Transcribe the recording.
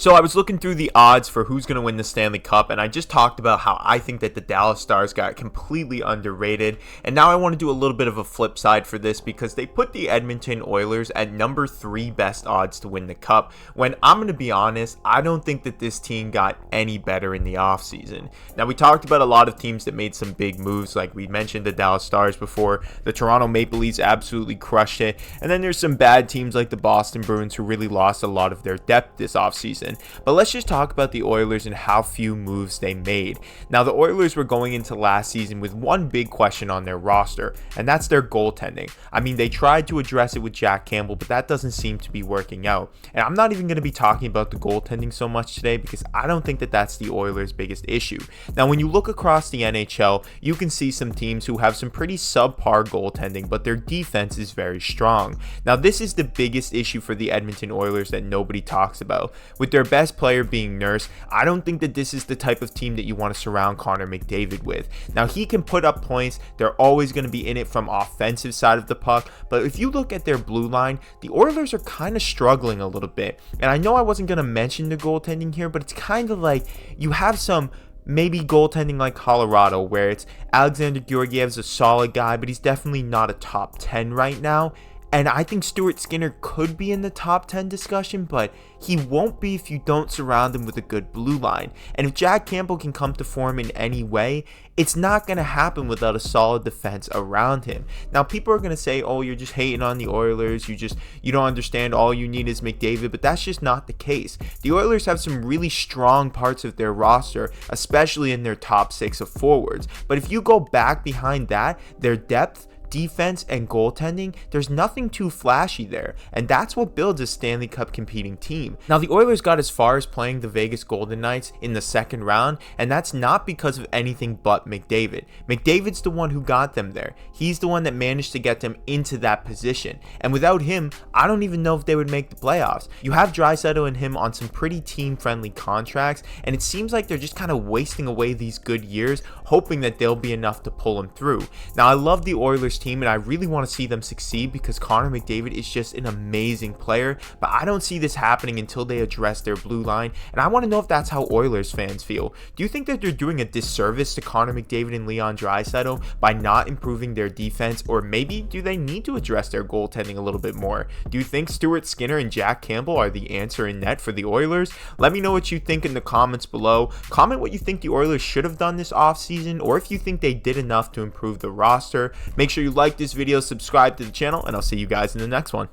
So I was looking through the odds for who's going to win the Stanley Cup, and I just talked about how I think that the Dallas Stars got completely underrated. And now I want to do a little bit of a flip side for this because they put the Edmonton Oilers at number 3 best odds to win the Cup, when I'm going to be honest, I don't think that this team got any better in the offseason. Now, we talked about a lot of teams that made some big moves, like we mentioned the Dallas Stars before. The Toronto Maple Leafs absolutely crushed it. And then there's some bad teams like the Boston Bruins who really lost a lot of their depth this offseason. But let's just talk about the Oilers and how few moves they made. Now, the Oilers were going into last season with one big question on their roster, and that's their goaltending. I mean, they tried to address it with Jack Campbell, but that doesn't seem to be working out. And I'm not even going to be talking about the goaltending so much today because I don't think that that's the Oilers' biggest issue. Now, when you look across the NHL, you can see some teams who have some pretty subpar goaltending, but their defense is very strong. Now, this is the biggest issue for the Edmonton Oilers that nobody talks about. With their best player being Nurse, I don't think that this is the type of team that you want to surround Connor McDavid with. Now, he can put up points. They're always going to be in it from offensive side of the puck, but if you look at their blue line, the Oilers are kind of struggling a little bit. And I know I wasn't going to mention the goaltending here, but it's kind of like you have some maybe goaltending like Colorado, where it's Alexander Georgiev's a solid guy, but he's definitely not a top 10 right now. And I think Stuart Skinner could be in the top 10 discussion, but he won't be if you don't surround him with a good blue line. And if Jack Campbell can come to form in any way, it's not going to happen without a solid defense around him. Now, people are going to say, oh, you're just hating on the Oilers. You don't understand. All you need is McDavid, but that's just not the case. The Oilers have some really strong parts of their roster, especially in their top 6 of forwards. But if you go back behind that, their depth, defense, and goaltending, there's nothing too flashy there, and that's what builds a Stanley Cup competing team. Now, the Oilers got as far as playing the Vegas Golden Knights in the second round, and that's not because of anything but McDavid. McDavid's the one who got them there. He's the one that managed to get them into that position, and without him, I don't even know if they would make the playoffs. You have Draisaitl and him on some pretty team-friendly contracts, and it seems like they're just kind of wasting away these good years, hoping that they'll be enough to pull them through. Now, I love the Oilers team, and I really want to see them succeed because Connor McDavid is just an amazing player, but I don't see this happening until they address their blue line, and I want to know if that's how Oilers fans feel. Do you think that they're doing a disservice to Connor McDavid and Leon Draisaitl by not improving their defense, or maybe do they need to address their goaltending a little bit more? Do you think Stuart Skinner and Jack Campbell are the answer in net for the Oilers? Let me know what you think in the comments below. Comment what you think the Oilers should have done this offseason, or if you think they did enough to improve the roster. Make sure you like this video, subscribe to the channel, and I'll see you guys in the next one.